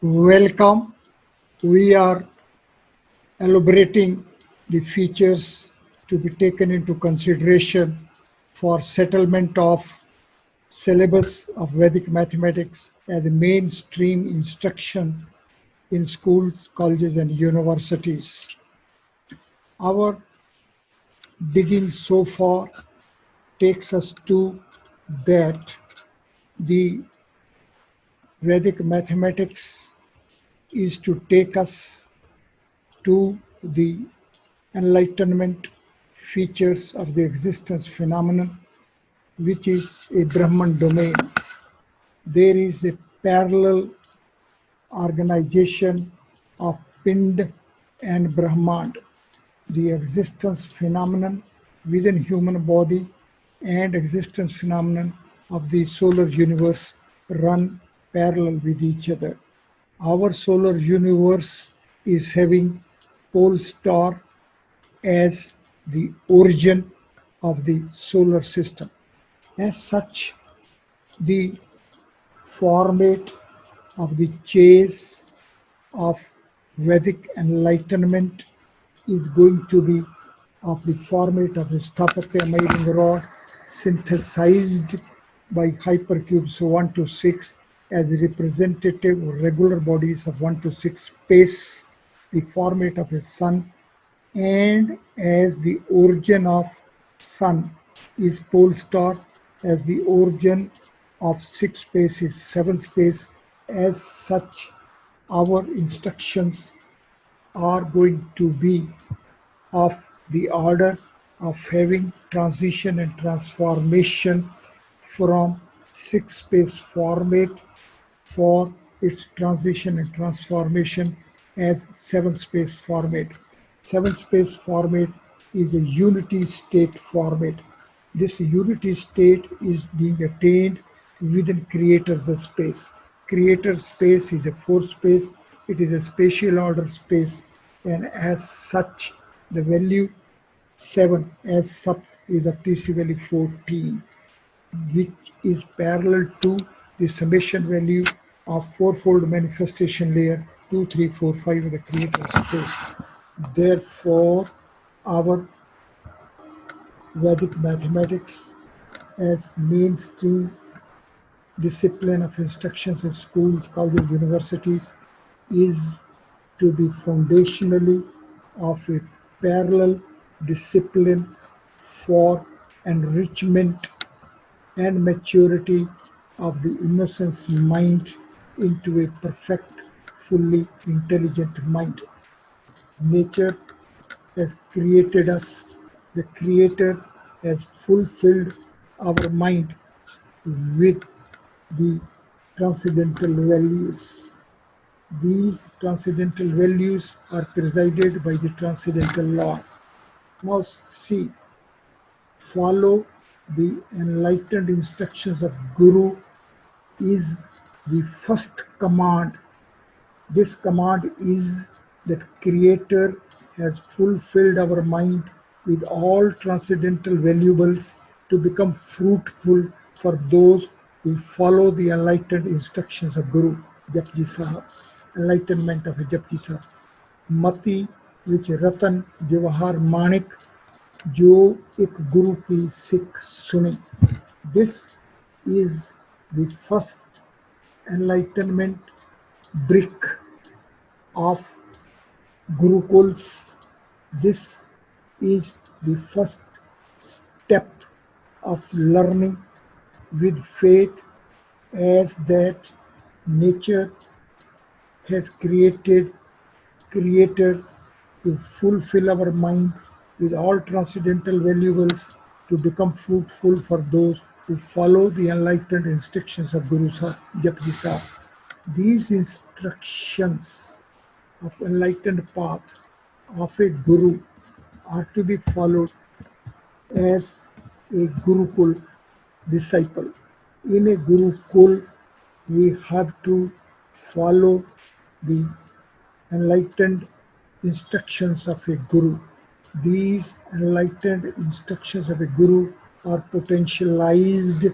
Welcome. We are elaborating the features to be taken into consideration for settlement of syllabus of Vedic mathematics as a mainstream instruction in schools, colleges, and universities. Our digging so far takes us to that the Vedic mathematics is to take us to the enlightenment features of the existence phenomenon, which is a Brahman domain. There is a parallel organization of Pind and Brahmand, the existence phenomenon within human body and existence phenomenon of the solar universe run parallel with each other. Our solar universe is having pole star as the origin of the solar system. As such, the format of the chase of Vedic enlightenment is going to be of the format of the Sthapatya miring rod synthesized by hypercubes 1 to 6 as representative regular bodies of 1 to 6 space, the format of a sun, and as the origin of sun is pole star, as the origin of 6 space is 7 space. As such, our instructions are going to be of the order of having transition and transformation from 6 space format for its transition and transformation as 7 space format. 7 space format is a unity state format. This unity state is being attained within creator's space. Creator space is a 4 space, it is a spatial order space, and as such, the value 7 as sub is of TC value 14, which is parallel to the summation value of fourfold manifestation layer 2, 3, 4, 5 of the creator space. Therefore, our Vedic mathematics as mainstream discipline of instructions in schools, colleges, universities is to be foundationally of a parallel discipline for enrichment and maturity of the innocence mind into a perfect, fully intelligent mind. Nature has created us, the Creator has fulfilled our mind with the transcendental values. These transcendental values are presided by the transcendental law. Now, see, follow the enlightened instructions of Guru is the first command. This command is that Creator has fulfilled our mind with all transcendental valuables to become fruitful for those who follow the enlightened instructions of Guru Japji Sahib, enlightenment of Japji Sahib. Mati which Ratan Jawahar Manik जो एक गुरु की सिख सुनी. This is the first enlightenment brick of Gurukuls. This is the first step of learning with faith, as that nature has created to fulfill our mind with all transcendental valuables to become fruitful for those who follow the enlightened instructions of Guru Sahib, Japji Sahib. These instructions of enlightened path of a Guru are to be followed as a Gurukul disciple. In a Gurukul, we have to follow the enlightened instructions of a Guru. These enlightened instructions of a Guru are potentialized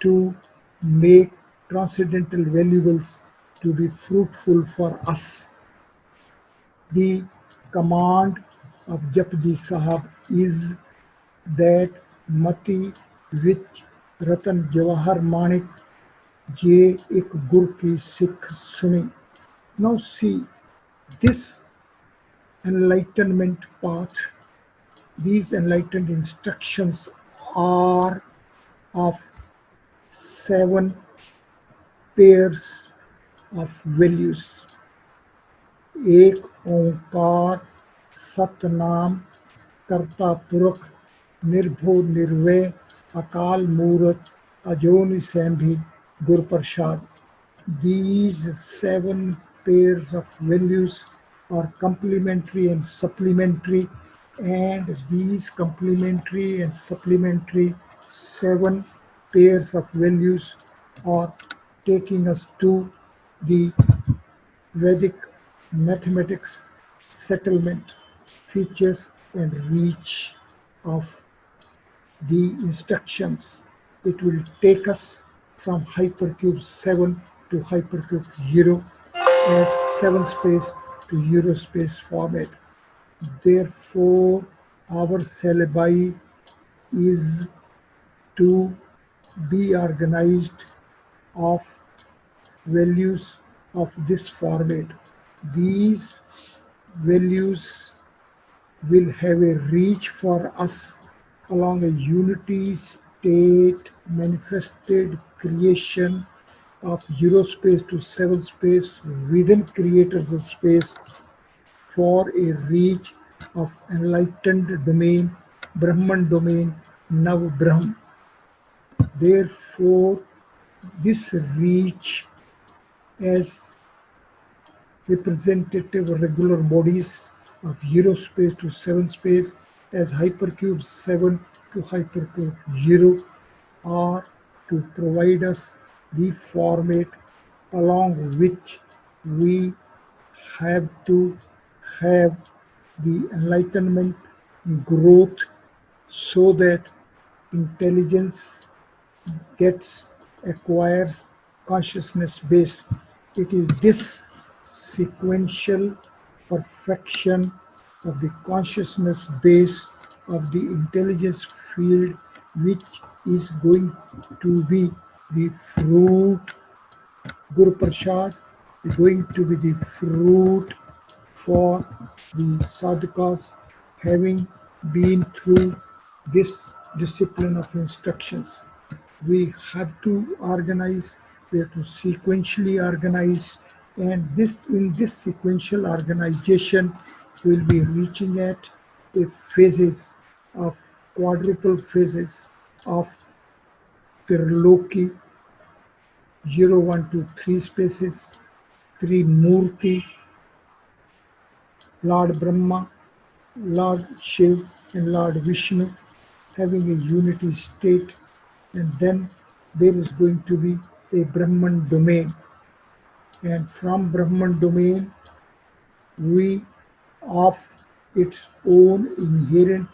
to make transcendental valuables to be fruitful for us. The command of Japji Sahab is that mati ਵਿੱਚ रतन जवाहर माणिक जे एक गुर की सिख सुनी. Now see, this enlightenment path, these enlightened instructions are of 7 pairs of values. एक ओंकार सतनाम करता पुरख निर्भो निर्वय अकाल मूरत अजोनि सैंभी गुर प्रसाद. These 7 pairs of values are complementary and supplementary, and these complementary and supplementary 7 pairs of values are taking us to the Vedic mathematics settlement features and reach of the instructions. It will take us from hypercube 7 to hypercube 0 as 7 space to Euro space format. Therefore, our syllabi is to be organized of values of this format. These values will have a reach for us along a unity state manifested creation of Euro space to 7 space within creators of space for a reach of enlightened domain, Brahman domain, Nav Brahm. Therefore, this reach as representative regular bodies of Euro space to 7 space as hypercube 7 to hypercube 0 are to provide us the format along which we have to have the enlightenment growth so that intelligence acquires consciousness base. It is this sequential perfection of the consciousness base of the intelligence field which is going to be the fruit. Guru Prasad is going to be the fruit for the sadhakas having been through this discipline of instructions. We have to organize, we have to sequentially organize, and in this sequential organization we will be reaching at a phases of quadruple phases of Tirloki, 0, 1, 2, 3 spaces, 3 Murti, Lord Brahma, Lord Shiv, and Lord Vishnu having a unity state, and then there is going to be a Brahman domain, and from Brahman domain we of its own inherent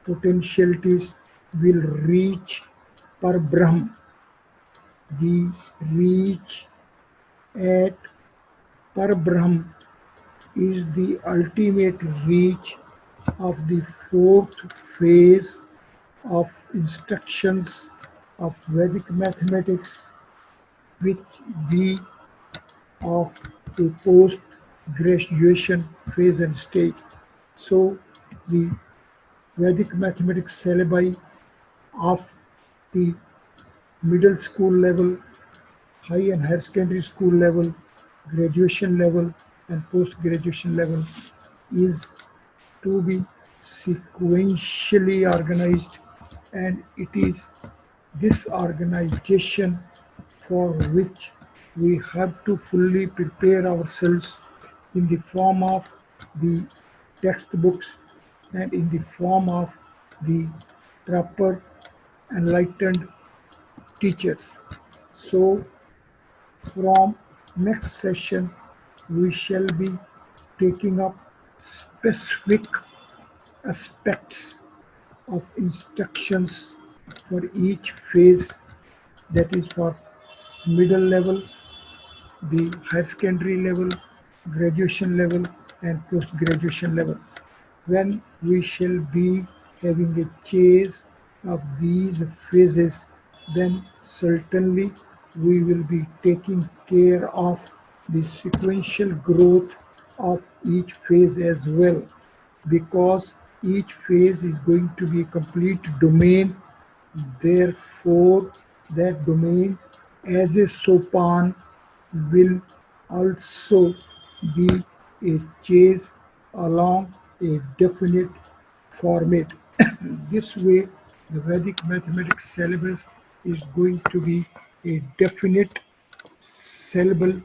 potentialities will reach Par Brahm. The reach at Par Brahm is the ultimate reach of the 4th phase of instructions of Vedic mathematics, which be of a post-graduation phase and stage. So the Vedic mathematics syllabi of the middle school level, high and higher secondary school level, graduation level, and post-graduation level is to be sequentially organized, and it is this organization for which we have to fully prepare ourselves in the form of the textbooks and in the form of the proper enlightened teachers. So from next session we shall be taking up specific aspects of instructions for each phase, that is for middle level, the higher secondary level, graduation level, and post-graduation level. When we shall be having a chase of these phases, then certainly we will be taking care of the sequential growth of each phase as well, because each phase is going to be a complete domain. Therefore, that domain as a sopan will also be a chase along a definite format. This way, the Vedic mathematics syllabus is going to be a definite syllable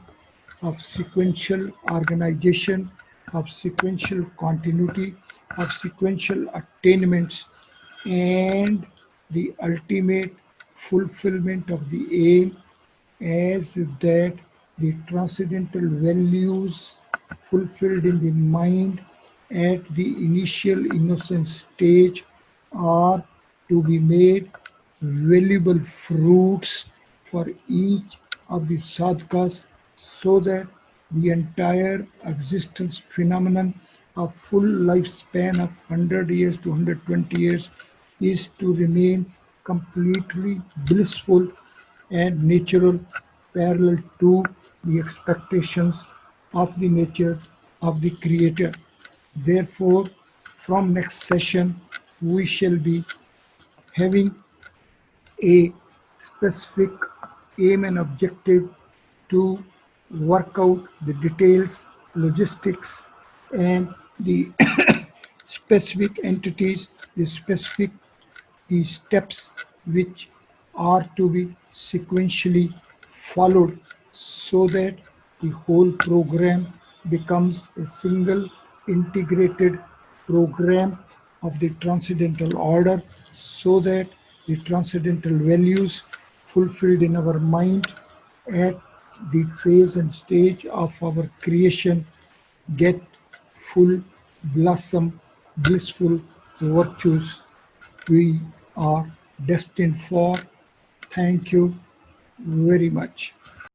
of sequential organization, of sequential continuity, of sequential attainments, and the ultimate fulfillment of the aim as that the transcendental values fulfilled in the mind at the initial innocent stage are to be made valuable fruits for each of the sadhakas, so that the entire existence phenomenon of full lifespan of 100 years to 120 years is to remain completely blissful and natural, parallel to the expectations of the nature of the creator. Therefore, from next session we shall be having a specific aim and objective to work out the details, logistics, and the specific entities, the specific the steps which are to be sequentially followed, so that the whole program becomes a single integrated program of the transcendental order, so that the transcendental values fulfilled in our mind at the phase and stage of our creation get full blossom blissful virtues we are destined for. Thank you very much.